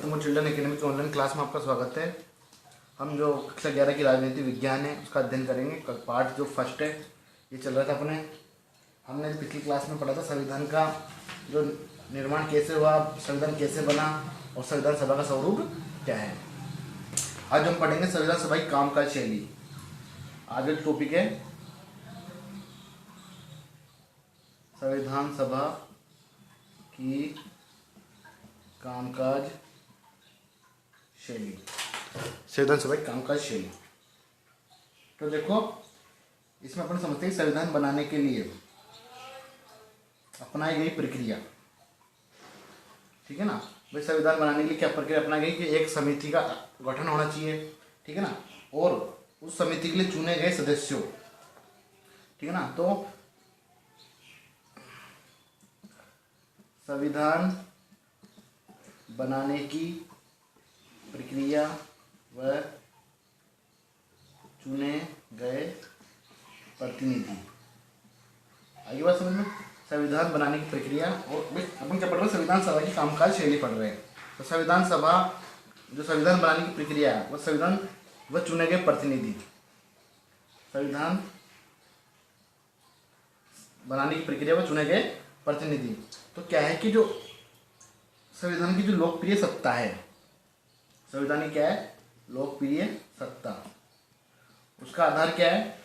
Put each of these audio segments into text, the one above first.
Welcome to children academy की online class में आपका स्वागत है। हम जो कक्षा 11 की राजनीति विज्ञान है उसका अध्ययन करेंगे। पार्ट जो फर्स्ट है ये चल रहा था अपने। हमने पिछली क्लास में पढ़ा था संविधान का जो निर्माण कैसे हुआ, संविधान कैसे बना और संविधान सभा का स्वरूप क्या है। आज हम पढ़ेंगे संविधान सभा की कामकाज शैली। आज जो टॉपिक है संविधान सभा की कामकाज शैली। संविधान सभा की कामकाज शैली। तो देखो इसमें अपन समझते हैं संविधान बनाने के लिए अपनाई गई प्रक्रिया। ठीक है ना भाई, संविधान बनाने के लिए क्या प्रक्रिया अपनाई गई कि एक समिति का गठन होना चाहिए। ठीक है ना, और उस समिति के लिए चुने गए सदस्यों। ठीक है ना, तो संविधान बनाने की प्रक्रिया व चुने गए प्रतिनिधि। आगे बात समझ में, संविधान बनाने की प्रक्रिया और अपन क्या पढ़ रहे हैं, संविधान सभा की कामकाज शैली पढ़ रहे हैं। तो संविधान सभा जो संविधान बनाने की प्रक्रिया है वह संविधान व चुने गए प्रतिनिधि। संविधान बनाने की प्रक्रिया व चुने गए प्रतिनिधि। तो क्या है कि जो संविधान की जो लोकप्रिय सत्ता है, संविधान की क्या है लोकप्रिय सत्ता, उसका आधार क्या है,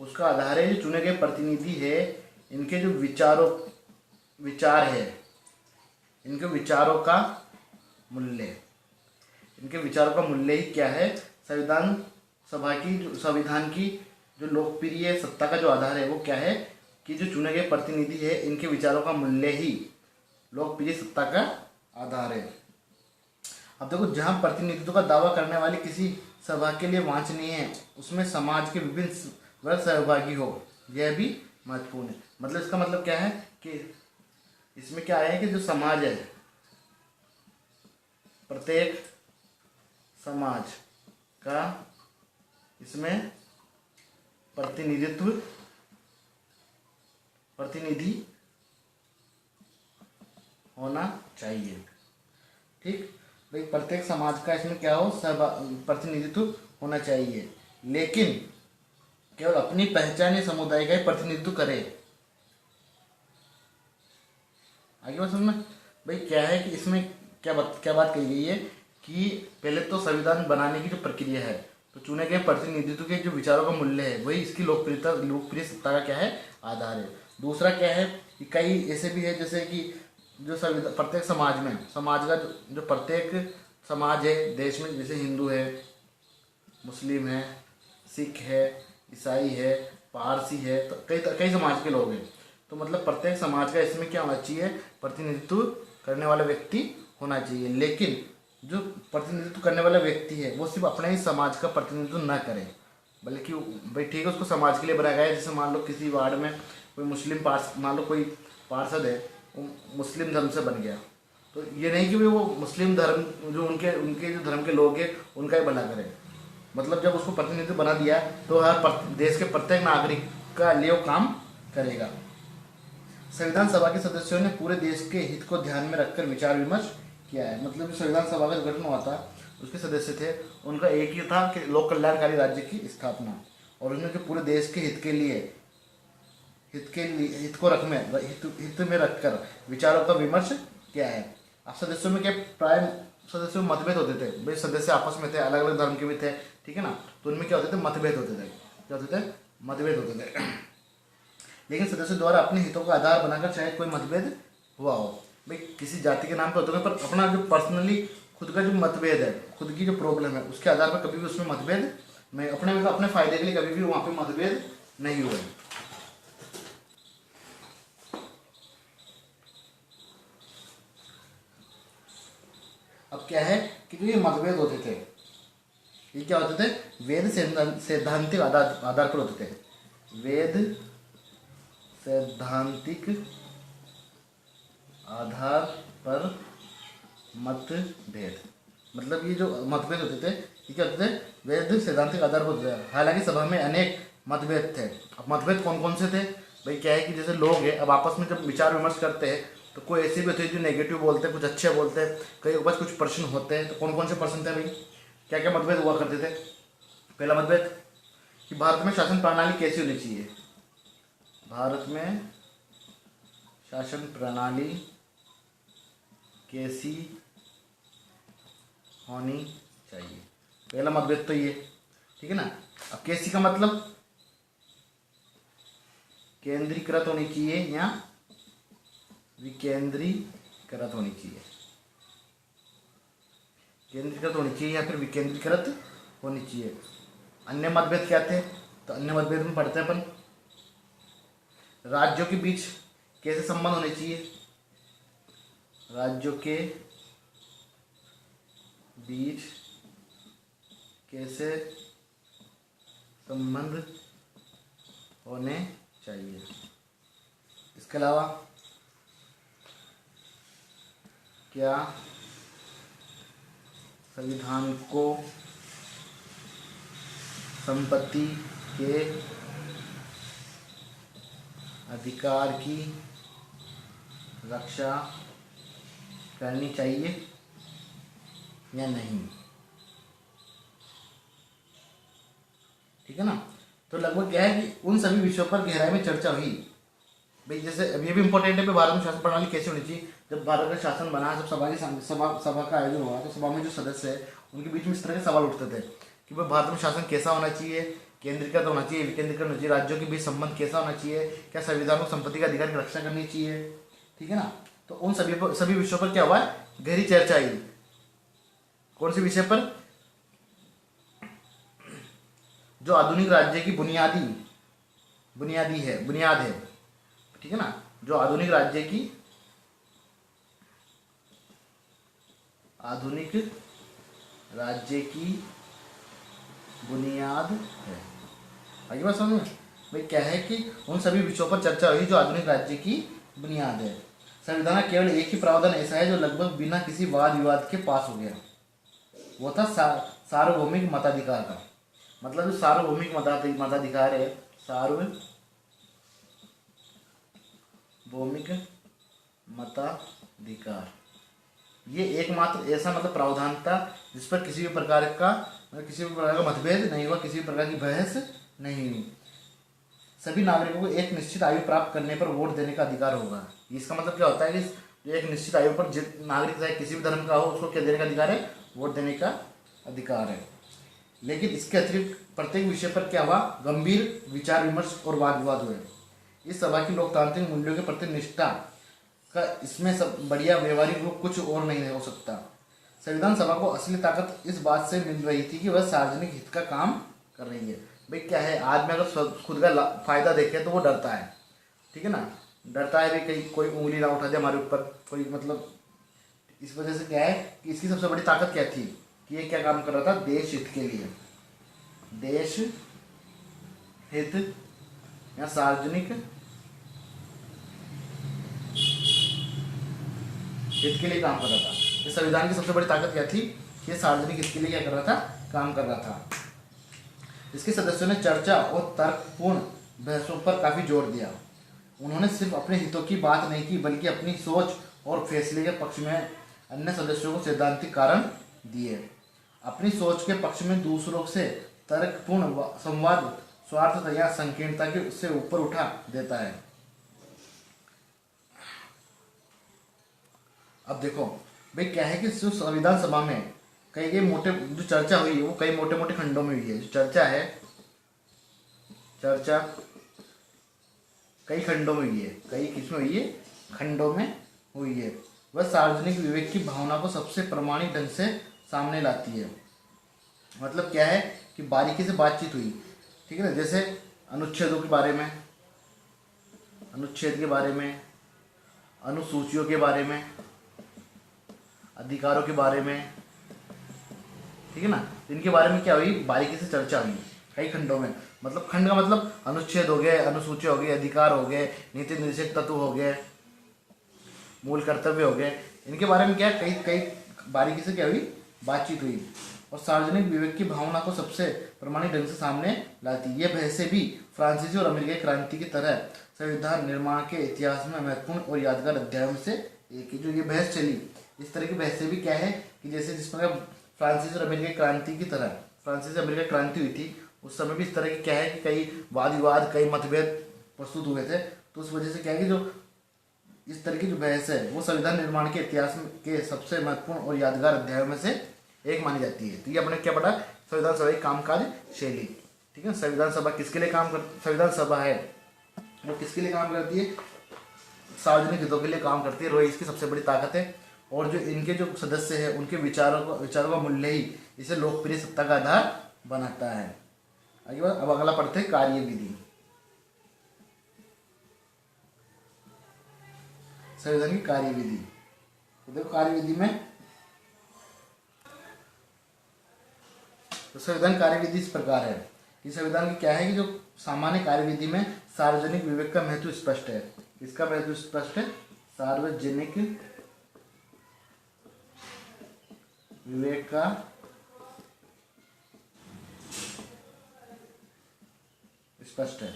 उसका आधार है जो चुने गए प्रतिनिधि है, इनके जो विचार है, इनके विचारों का मूल्य। इनके विचारों का मूल्य ही क्या है, संविधान सभा की संविधान की जो लोकप्रिय सत्ता का जो आधार है वो क्या है कि जो चुने गए प्रतिनिधि है, इनके विचारों का मूल्य ही लोकप्रिय सत्ता का आधार है। अब देखो, जहां प्रतिनिधित्व का दावा करने वाली किसी सभा के लिए वांछनीय है उसमें समाज के विभिन्न वर्ग सहभागी हो, यह भी महत्वपूर्ण है। मतलब इसका मतलब क्या है कि इसमें क्या है कि जो समाज है, प्रत्येक समाज का इसमें प्रतिनिधि होना चाहिए। ठीक भाई, प्रत्येक समाज का इसमें क्या हो, प्रतिनिधित्व होना चाहिए, लेकिन केवल अपनी पहचान या समुदाय का ही प्रतिनिधित्व करे। आगे बात समझ में भाई, क्या है कि इसमें क्या बात कही गई है कि पहले तो संविधान बनाने की जो प्रक्रिया है, तो चुने गए प्रतिनिधित्व के जो विचारों का मूल्य है वही इसकी लोकप्रिय सत्ता का क्या है आधार है। दूसरा क्या है कि कई ऐसे भी है जैसे कि जो संविधान प्रत्येक समाज का जो प्रत्येक समाज है देश में, जैसे हिंदू है, मुस्लिम है, सिख है, ईसाई है, पारसी है, तो कई समाज के लोग हैं। तो मतलब प्रत्येक समाज का इसमें क्या होना चाहिए, प्रतिनिधित्व करने वाला व्यक्ति होना चाहिए। लेकिन जो प्रतिनिधित्व करने वाला व्यक्ति है वो सिर्फ अपने ही समाज का प्रतिनिधित्व न करे, बल्कि भाई ठीक है उसको समाज के लिए बनाया गया है। जैसे मान लो किसी वार्ड में कोई मुस्लिम मान लो कोई पार्षद है, वो मुस्लिम धर्म से बन गया, तो ये नहीं कि वो मुस्लिम धर्म जो उनके जो धर्म के लोग हैं उनका ही भला करे। मतलब जब उसको प्रतिनिधित्व बना दिया तो हर देश के प्रत्येक नागरिक का लिए वो काम करेगा। संविधान सभा के सदस्यों ने पूरे देश के हित को ध्यान में रखकर विचार विमर्श किया है। मतलब संविधान सभा का गठन हुआ था, उसके सदस्य थे, उनका एक ही था कि लोक कल्याणकारी राज्य की स्थापना, और उसने जो पूरे देश के हित में रखकर विचारों का विमर्श किया है। अब सदस्यों में क्या प्राय सदस्यों में मतभेद होते थे भाई, सदस्य आपस में थे, अलग अलग धर्म के भी थे। ठीक है ना, तो उनमें क्या होते थे, मतभेद होते थे। लेकिन सदस्यों द्वारा अपने हितों का आधार बनाकर चाहे कोई मतभेद हुआ हो, भाई किसी जाति के नाम पर होते हैं, पर अपना जो पर्सनली खुद का जो मतभेद है, खुद की जो प्रॉब्लम है, उसके आधार पर कभी भी उसमें मतभेद नहीं, अपने फायदे के लिए कभी भी वहाँ पे मतभेद नहीं हुए। अब क्या है कि जो ये मतभेद होते थे, ये क्या होते थे, वेद सैद्धांतिक आधार पर होते थे। वेद सैद्धांतिक आधार पर मतभेद, मतलब ये जो मतभेद होते थे ये क्या होते थे, वेद सैद्धांतिक आधार पर होते थे। हालांकि सभा में अनेक मतभेद थे। अब मतभेद कौन कौन से थे भाई, क्या है कि जैसे लोग हैं अब आपस में जब विचार विमर्श करते हैं तो कोई ऐसे भी होते हैं जो नेगेटिव बोलते हैं, कुछ अच्छे बोलते हैं, कई के पास कुछ प्रश्न होते हैं। तो कौन कौन से प्रश्न थे भाई, क्या क्या मतभेद हुआ करते थे। पहला मतभेद कि भारत में शासन प्रणाली कैसी होनी चाहिए। भारत में शासन प्रणाली कैसी होनी चाहिए, पहला मतभेद तो ये, ठीक है ना। अब कैसी का मतलब केंद्रीकृत होनी चाहिए या विकेंद्रीकृत होनी चाहिए, केंद्रीकृत होनी चाहिए या फिर विकेंद्रीकृत होनी चाहिए। अन्य मतभेद क्या थे, तो अन्य मतभेद में पढ़ते हैं अपन, राज्यों के बीच कैसे संबंध होने चाहिए, राज्यों के बीच कैसे संबंध होने चाहिए। इसके अलावा क्या संविधान को संपत्ति के अधिकार की रक्षा करनी चाहिए या नहीं, ठीक है ना। तो लगभग क्या है कि उन सभी विषयों पर गहराई में चर्चा हुई भाई। जैसे अब ये भी इंपॉर्टेंट है कि भारत में शासन प्रणाली कैसे होनी चाहिए। जब भारत का शासन बना, जब सभा का आयोजन हुआ, तो सभा में जो सदस्य है उनके बीच में इस तरह के सवाल उठते थे कि भाई भारत में शासन कैसा होना चाहिए, केंद्रीकृत होना चाहिए, विकेंद्रीकृत होना चाहिए, राज्यों के बीच संबंध कैसा होना चाहिए, क्या संविधान को संपत्ति का अधिकार की रक्षा करनी चाहिए, ठीक है ना। तो उन सभी विषयों पर क्या हुआ, गहरी चर्चा आई। कौन से विषय पर, जो आधुनिक राज्य की बुनियाद है, ठीक है ना, जो आधुनिक राज्य की बुनियाद है। आगे बात समझ में भाई, क्या है कि उन सभी विषयों पर चर्चा हुई जो आधुनिक राज्य की बुनियाद है। संविधान का केवल एक ही प्रावधान ऐसा है जो लगभग बिना किसी वाद विवाद के पास हो गया, वो था सार्वभौमिक मताधिकार का। मतलब जो सार्वभौमिक मताधिकार है, सार्वभौमिक मताधिकार, ये एकमात्र ऐसा मतलब प्रावधान था जिस पर किसी भी प्रकार का मतभेद नहीं हुआ, किसी भी प्रकार की बहस नहीं हुई। सभी नागरिकों को एक निश्चित आयु प्राप्त करने पर वोट देने का अधिकार होगा। इसका मतलब क्या होता है कि एक निश्चित आयु पर नागरिक चाहे किसी भी धर्म का हो, उसको क्या देने का अधिकार है, वोट देने का अधिकार है। लेकिन इसके अतिरिक्त प्रत्येक विषय पर क्या हुआ, गंभीर विचार विमर्श और वाद विवाद हुए। इस सभा की लोकतांत्रिक मूल्यों के प्रति निष्ठा का इसमें सब बढ़िया व्यवहारिक रूप कुछ और नहीं हो सकता। संविधान सभा को असली ताकत इस बात से मिल रही थी कि वह सार्वजनिक हित का काम कर रही है। भाई क्या है, आदमी अगर खुद का फायदा देखे तो वो डरता है, ठीक है ना, डरता है भाई कहीं कोई उंगली ना उठा दे हमारे ऊपर कोई, मतलब इस वजह से क्या है कि इसकी सबसे बड़ी ताकत क्या थी कि ये क्या काम कर रहा था, देश हित के लिए, देश हित या सार्वजनिक हित के लिए काम कर रहा था। इस संविधान की सबसे बड़ी ताकत क्या थी, ये सार्वजनिक हित के लिए क्या कर रहा था, काम कर रहा था। इसके सदस्यों ने चर्चा और तर्कपूर्ण बहसों पर काफी जोर दिया। उन्होंने सिर्फ अपने हितों की बात नहीं की बल्कि अपनी सोच और फैसले के पक्ष में अन्य सदस्यों को सैद्धांतिक कारण दिए। अपनी सोच के पक्ष में दूसरों से तर्कपूर्ण संवाद स्वार्थता या संकीर्णता के से ऊपर उठा देता है। अब देखो भाई क्या है कि संविधान सभा में कई मोटे जो चर्चा हुई है वो कई मोटे मोटे खंडों में हुई है। जो चर्चा कई खंडों में हुई है, कई किसमें हुई है, खंडों में हुई है। वह सार्वजनिक विवेक की भावना को सबसे प्रामाणिक ढंग से सामने लाती है। मतलब क्या है कि बारीकी से बातचीत हुई, ठीक है ना, जैसे अनुच्छेदों के बारे में, अनुच्छेद के बारे में, अनुसूचियों के बारे में, अधिकारों के बारे में, ठीक है ना, इनके बारे में क्या हुई, बारीकी से चर्चा हुई कई खंडों में। मतलब खंड का मतलब अनुच्छेद हो गए, अनुसूची हो गई, अधिकार हो गए, नीति निर्देशक तत्व हो गए, मूल कर्तव्य हो गए, इनके बारे में क्या कई कई बारीकी से क्या हुई, बातचीत हुई और सार्वजनिक विवेक की भावना को सबसे प्रमाणिक ढंग से सामने लाती। ये बहसें भी फ्रांसीसी और अमेरिकी क्रांति की तरह संविधान निर्माण के इतिहास में महत्वपूर्ण और यादगार अध्यायों से कि जो ये बहस चली, इस तरह की बहसें भी क्या है कि जैसे जिस प्रकार फ्रांसीसी और अमेरिकी क्रांति की तरह फ्रांसीसी अमेरिका क्रांति हुई थी, उस समय भी इस तरह की क्या है कि कई वाद विवाद, कई मतभेद प्रस्तुत हुए थे। तो उस वजह से क्या है कि जो इस तरह की जो बहस है वो संविधान निर्माण के इतिहास के सबसे महत्वपूर्ण और यादगार अध्यायों में से एक मानी जाती है। तो ये अपने क्या पढ़ा, संविधान सभा की कामकाज शैली। ठीक है, संविधान सभा किसके लिए संविधान सभा है वो किसके लिए काम करती है, सार्वजनिक हितों के लिए काम करती है। वही इसकी सबसे बड़ी ताकत है। और जो इनके जो सदस्य हैं उनके विचारों का मूल्य ही इसे लोकप्रिय सत्ता का आधार बनाता है। आगे बात, अब अगला पढ़ते हैं कार्यविधि। संविधान की कार्यविधि। तो देखो कार्यविधि में, तो संविधान कार्यविधि इस प्रकार है कि संविधान की क्या है कि जो सामान्य कार्यविधि में सार्वजनिक विवेक का महत्व स्पष्ट है। इसका महत्व स्पष्ट है, सार्वजनिक विवेक का स्पष्ट है।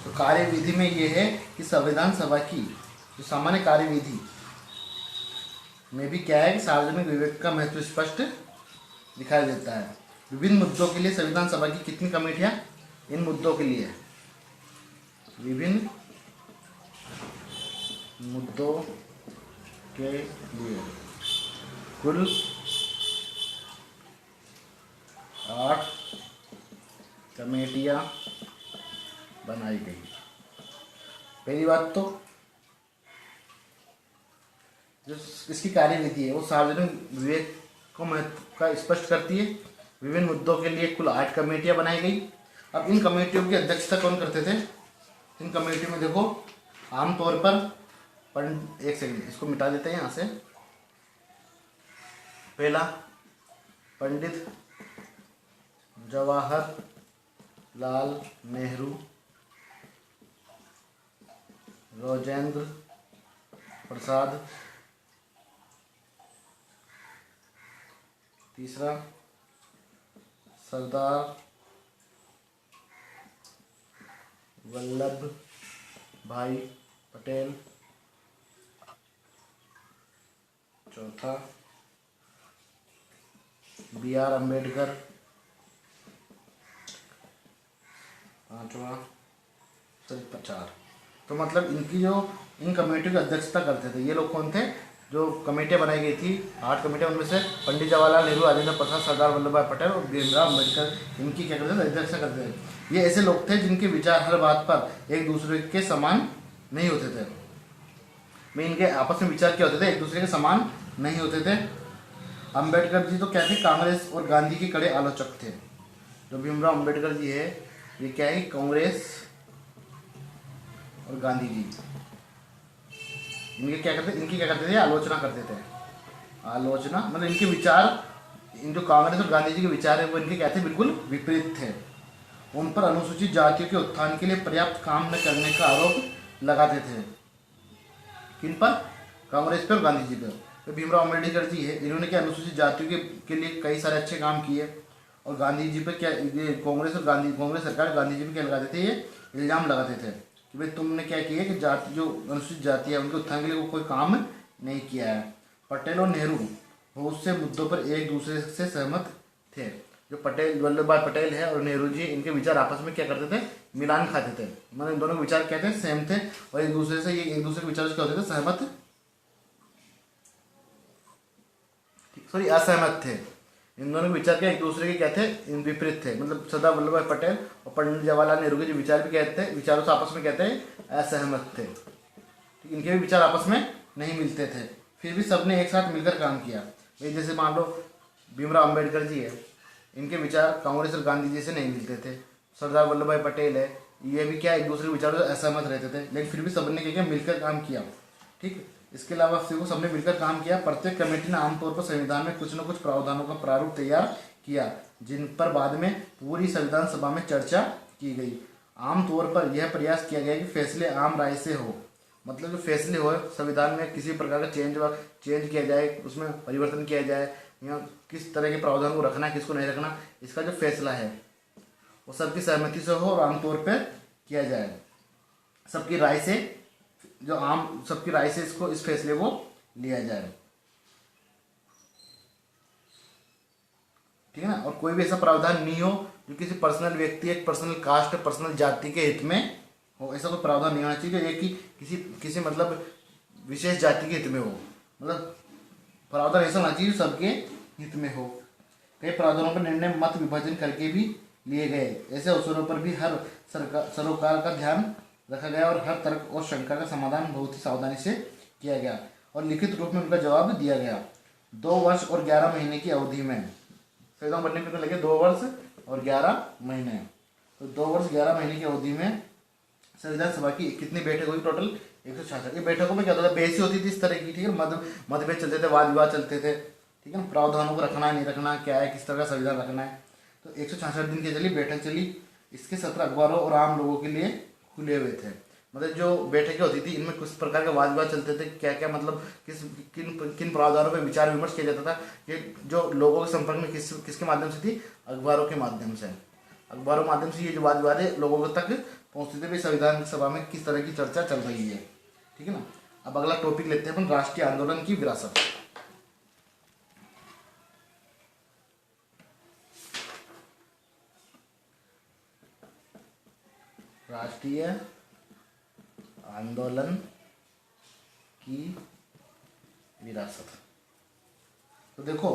तो कार्यविधि में ये है कि संविधान सभा की जो सामान्य कार्यविधि में भी क्या है कि सार्वजनिक विवेक का महत्व स्पष्ट दिखाई देता है। विभिन्न मुद्दों के लिए संविधान सभा की कितनी कमेटियां, इन मुद्दों के लिए, विभिन्न मुद्दों के लिए कुल 8 कमेटियां बनाई गई। पहली बात तो जो इसकी कार्यविधि है वो सार्वजनिक विवेक को महत्व का स्पष्ट करती है। विभिन्न मुद्दों के लिए कुल 8 कमेटियां बनाई गई। अब इन कमेटियों की अध्यक्षता कौन करते थे, इन कमेटियों में देखो आमतौर पर एक सेकंड इसको मिटा देते हैं यहाँ से। पहला, पंडित जवाहरलाल नेहरू, राजेंद्र प्रसाद। तीसरा, सरदार वल्लभ भाई पटेल। चौथा, B.R. अम्बेडकर। पांचवा, 4। तो मतलब इनकी जो इन कमेटियों की अध्यक्षता करते थे ये लोग कौन थे, जो कमेटियां बनाई गई थी 8 कमेटियां, उनमें से पंडित जवाहरलाल नेहरू, राजेंद्र प्रसाद, सरदार वल्लभ भाई पटेल और भीमराव अम्बेडकर, इनकी क्या करते थे, अध्यक्षता करते थे। ये ऐसे लोग थे जिनके विचार हर बात पर एक दूसरे के समान नहीं होते थे। में इनके आपस में विचार क्या होते थे, एक दूसरे के समान नहीं होते थे। अम्बेडकर जी तो क्या थे, कांग्रेस और गांधी के कड़े आलोचक थे। जो भीमराव अम्बेडकर जी है ये क्या है, कांग्रेस और गांधी जी इनकी क्या करते थे, आलोचना करते थे। आलोचना मतलब इनके विचार, इन जो कांग्रेस और गांधी जी के विचार है वो इनके क्या थे, बिल्कुल विपरीत थे। उन पर अनुसूचित जातियों के उत्थान के लिए पर्याप्त काम न करने का आरोप लगाते थे। किन पर, कांग्रेस पर और गांधी जी पर। तो भीमराव अम्बेडकर जी है, इन्होंने क्या अनुसूचित जातियों के लिए कई सारे अच्छे काम किए। और गांधी जी पर क्या, ये कांग्रेस सरकार गांधी जी पर क्या लगाते थे, ये इल्ज़ाम लगाते थे कि भाई तुमने क्या किया कि जाति, जो अनुसूचित जाति है उनके उत्थान के लिए कोई काम नहीं किया है। पटेल और नेहरू बहुत से मुद्दों पर एक दूसरे से सहमत थे। जो पटेल, वल्लभ भाई पटेल है और नेहरू जी, इनके विचार आपस में क्या करते थे, मिलान खाते थे। मतलब इन दोनों के विचार क्या थे, सेम थे। और एक दूसरे के विचार क्या होते थे, असहमत थे। इन दोनों के विचार क्या एक दूसरे के क्या थे, विपरीत थे। मतलब सरदार वल्लभ भाई पटेल और पंडित जवाहरलाल नेहरू के जो विचार भी कहते हैं, विचारों से आपस में कहते हैं असहमत थे। इनके भी विचार आपस में नहीं मिलते थे, फिर भी सबने एक साथ मिलकर काम किया। जैसे मान लो भीमराव अम्बेडकर जी है, इनके विचार कांग्रेस और गांधी जी से नहीं मिलते थे। सरदार वल्लभ भाई पटेल है, ये भी क्या एक दूसरे के विचारों से असहमत रहते थे, लेकिन फिर भी सबने क्या मिलकर काम किया। ठीक, इसके अलावा फिर सबने मिलकर काम किया। प्रत्येक कमेटी ने आमतौर पर संविधान में कुछ न कुछ प्रावधानों का प्रारूप तैयार किया, जिन पर बाद में पूरी संविधान सभा में चर्चा की गई। आमतौर पर यह प्रयास किया गया कि फैसले आम राय से हो। मतलब जो फैसले हो संविधान में किसी प्रकार का चेंज किया जाए, उसमें परिवर्तन किया जाए, या किस तरह के प्रावधान को रखना है, किसको नहीं रखना, इसका जो फैसला है वो सबकी सहमति से हो और आमतौर पर किया जाए, सबकी राय से जो आम सबकी राय से इसको इस फैसले को लिया जाए। ठीक है ना। और कोई भी ऐसा प्रावधान नहीं हो जो किसी पर्सनल व्यक्ति, एक पर्सनल कास्ट, पर्सनल जाति के हित में हो। ऐसा कोई प्रावधान नहीं होना चाहिए जो ये कि किसी किसी मतलब विशेष जाति के हित में हो। मतलब प्रावधान ऐसा होना चाहिए जो सबके हित में हो। कई प्रावधानों पर निर्णय मत विभाजन करके भी लिए गए। ऐसे अवसरों पर भी हर सरोकार का ध्यान रखा गया और हर तर्क और शंका का समाधान बहुत ही सावधानी से किया गया और लिखित रूप में उनका जवाब दिया गया। 2 वर्ष और 11 महीने की अवधि में, संविधान बनने में लगे 2 वर्ष और 11 महीने, तो 2 वर्ष 11 महीने की अवधि में संविधान सभा की कितनी बैठक हुई? टोटल 166। ये बैठकों में क्या होता था? बहस ही होती थी इस तरह की। ठीक है, मतभेद चलते थे, वाद विवाद चलते थे। ठीक है ना, प्रावधानों को रखना है नहीं रखना, क्या है, किस तरह का संविधान रखना है। तो 166 दिन की चली बैठक चली। इसके 17 अखबारों और आम लोगों के लिए खुले हुए थे। मतलब जो बैठकें होती थी इनमें कुछ प्रकार के वाद विवाद चलते थे। क्या क्या मतलब किन प्रावधानों पर विचार विमर्श किया जाता था। ये जो लोगों के संपर्क में किसके माध्यम से थी? अखबारों के माध्यम से। अखबारों के माध्यम से ये जो वाद विवाद है लोगों तक पहुँचते थे भाई संविधान सभा में किस तरह की चर्चा चल रही है। ठीक है ना। अब अगला टॉपिक लेते हैं अपन, राष्ट्रीय आंदोलन की विरासत। राष्ट्रीय आंदोलन की विरासत। तो देखो,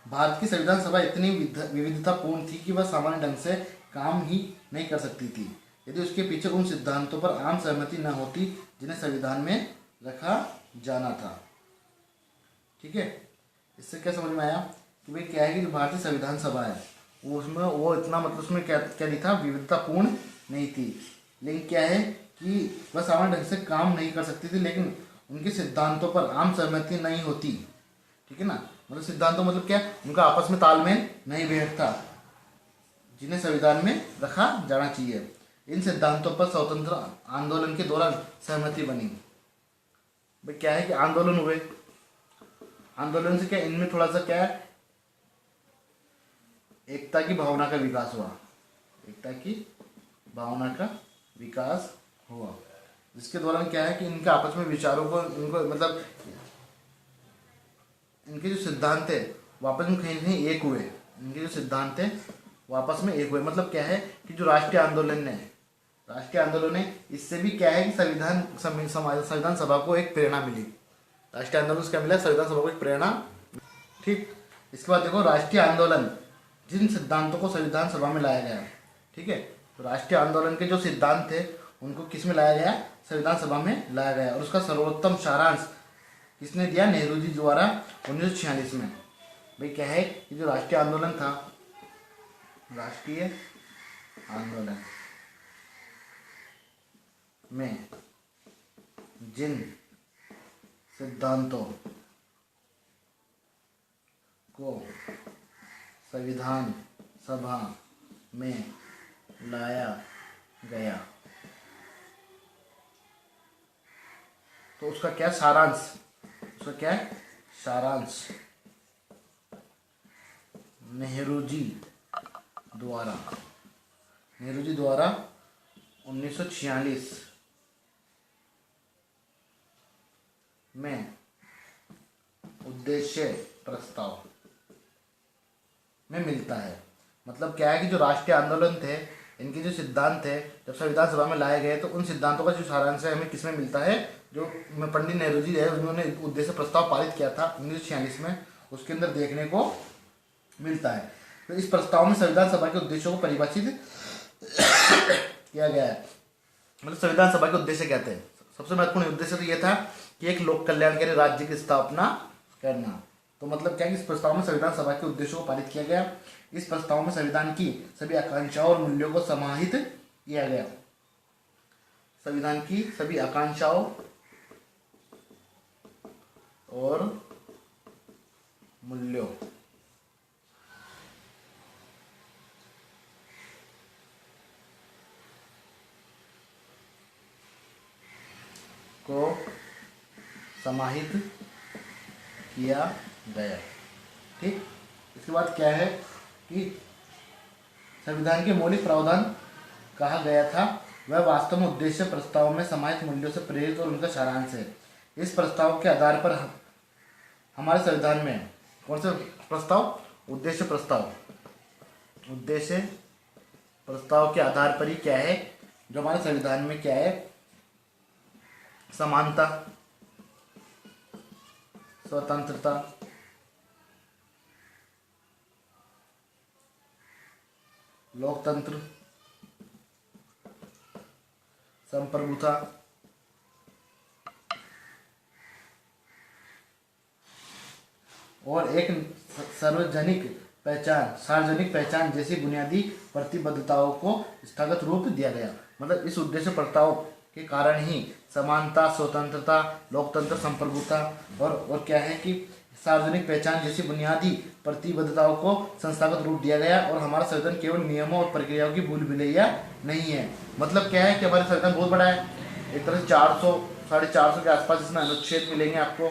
भारत की संविधान सभा इतनी विविधतापूर्ण थी कि वह सामान्य ढंग से काम ही नहीं कर सकती थी यदि उसके पीछे उन सिद्धांतों पर आम सहमति न होती जिन्हें संविधान में रखा जाना था। ठीक है, इससे क्या समझ में आया कि भाई क्या है कि जो भारतीय संविधान सभा है उसमें वो इतना मतलब उसमें क्या क्या नहीं था, विविधतापूर्ण नहीं थी। लेकिन क्या है कि वह सामान्य ढंग से काम नहीं कर सकती थी, लेकिन उनके सिद्धांतों पर आम सहमति नहीं होती। ठीक है ना, मतलब सिद्धांतों मतलब क्या, उनका आपस में तालमेल नहीं बैठता जिन्हें संविधान में रखा जाना चाहिए। इन सिद्धांतों पर स्वतंत्र आंदोलन के दौरान सहमति बनी। भाई क्या है कि आंदोलन हुए, आंदोलन से क्या इनमें थोड़ा सा क्या है, एकता की भावना का विकास हुआ। एकता की भावना का विकास हुआ, जिसके दौरान क्या है कि इनके आपस में विचारों को इनको मतलब इनके जो सिद्धांत थे वो आपस में कहीं कहीं एक हुए। इनके जो सिद्धांत थे वो आपस में एक हुए। मतलब क्या है कि जो राष्ट्रीय आंदोलन है इससे भी क्या है कि संविधान सभा को एक प्रेरणा मिली। राष्ट्रीय आंदोलन से क्या मिला? संविधान सभा को एक प्रेरणा। ठीक, इसके बाद देखो राष्ट्रीय आंदोलन जिन सिद्धांतों को संविधान सभा में लाया गया। ठीक है, तो राष्ट्रीय आंदोलन के जो सिद्धांत थे उनको किस में लाया गया? संविधान सभा में लाया गया। और उसका सर्वोत्तम सारांश किसने दिया? नेहरू जी द्वारा 1946 में। भाई क्या है कि जो राष्ट्रीय आंदोलन था, राष्ट्रीय आंदोलन में जिन सिद्धांतों को संविधान सभा में लाया गया तो उसका क्या सारांश, उसका क्या है सारांश? नेहरू जी द्वारा 1946 में उद्देश्य प्रस्ताव में मिलता है। मतलब क्या है कि जो राष्ट्रीय आंदोलन थे इनके जो सिद्धांत थे जब संविधान सभा में लाए गए तो उन सिद्धांतों का जो सारांश है हमें किसमें मिलता है? जो पंडित नेहरू जी है उन्होंने उद्देश्य प्रस्ताव पारित किया था 1946 में, उसके अंदर देखने को मिलता है। तो इस प्रस्ताव में संविधान सभा के उद्देश्यों को परिभाषित किया गया है। मतलब संविधान सभा के उद्देश्य क्या थे? सबसे महत्वपूर्ण उद्देश्य तो ये था कि एक लोक कल्याणकारी राज्य की स्थापना करना। तो मतलब क्या कि इस प्रस्ताव में संविधान सभा के उद्देश्यों को पारित किया गया। इस प्रस्ताव में संविधान की सभी आकांक्षाओं और मूल्यों को समाहित किया गया। संविधान की सभी आकांक्षाओं और मूल्यों को समाहित किया गया। ठीक, इसके बाद क्या है कि संविधान के मौलिक प्रावधान कहा गया था वह वास्तव में उद्देश्य प्रस्ताव में समाहित मूल्यों से प्रेरित और उनका सारांश है। इस प्रस्ताव के आधार पर हमारे संविधान में कौन से प्रस्ताव? उद्देश्य प्रस्ताव। उद्देश्य प्रस्ताव के आधार पर ही क्या है जो हमारे संविधान में क्या है? समानता, स्वतंत्रता, लोकतंत्र, संप्रभुता और एक सार्वजनिक पहचान जैसी बुनियादी प्रतिबद्धताओं को स्थगित रूप दिया गया। मतलब इस उद्देश्य प्रस्ताव के कारण ही समानता, स्वतंत्रता, लोकतंत्र, संप्रभुता और क्या है कि सार्वजनिक पहचान जैसी बुनियादी प्रतिबद्धताओं को संस्थागत रूप दिया गया। और हमारा संविधान केवल नियमों और प्रक्रियाओं की भूल भुलैया नहीं है। मतलब क्या है कि हमारा संविधान बहुत बड़ा है। एक तरह से 400-450 के आसपास इसमें अनुच्छेद मिलेंगे आपको,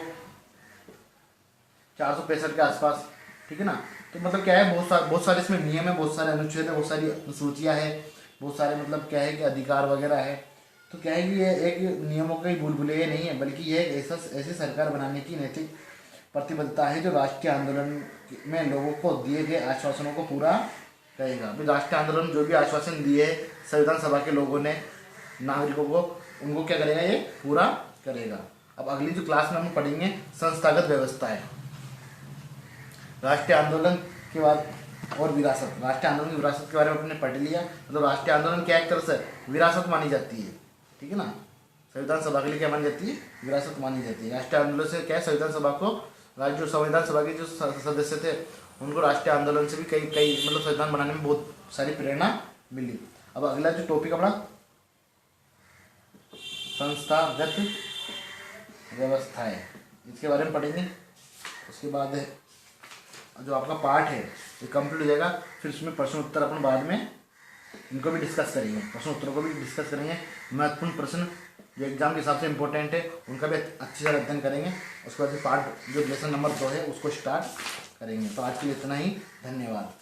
465 के आसपास, ठीक है ना। तो मतलब क्या है, बहुत सारे इसमें नियम है, बहुत सारे अनुच्छेद है, बहुत सारी अनुसूचियाँ है, बहुत सारे मतलब क्या है कि अधिकार वगैरह है। तो क्या है कि ये एक नियमों का ही भूल भुलैया नहीं है, बल्कि ये एक ऐसी सरकार बनाने की नैतिक प्रतिबद्धता है जो राष्ट्रीय आंदोलन में लोगों को दिए गए आश्वासनों को पूरा करेगा। अभी राष्ट्रीय आंदोलन जो भी आश्वासन दिए संविधान सभा के लोगों ने नागरिकों को, उनको क्या करेगा? ये पूरा करेगा। अब अगली जो क्लास में हम पढ़ेंगे संस्थागत व्यवस्था है। राष्ट्रीय आंदोलन के बाद और विरासत, राष्ट्रीय आंदोलन की विरासत के बारे में अपने पढ़ लिया। मतलब राष्ट्रीय आंदोलन क्या एक तरह से विरासत मानी जाती है, ठीक है ना। संविधान सभा के लिए क्या मानी जाती है? विरासत मानी जाती है। राष्ट्रीय आंदोलन से क्या है, संविधान सभा को, जो संविधान सभा के जो सदस्य थे उनको राष्ट्रीय आंदोलन से भी कई मतलब संविधान बनाने में बहुत सारी प्रेरणा मिली। अब अगला जो टॉपिक अपना संस्थागत व्यवस्था है, इसके बारे में पढ़ेंगे। उसके बाद जो आपका पार्ट है ये कंप्लीट हो जाएगा। फिर उसमें प्रश्न उत्तर अपन बाद में इनको भी डिस्कस करेंगे, प्रश्न उत्तरों को भी डिस्कस करेंगे। महत्वपूर्ण प्रश्न जो एग्जाम के हिसाब से इंपॉर्टेंट है उनका भी अच्छे से अध्ययन करेंगे। उसके बाद पार्ट जो लेसन नंबर 2 है उसको स्टार्ट करेंगे। तो आज के लिए इतना ही, धन्यवाद।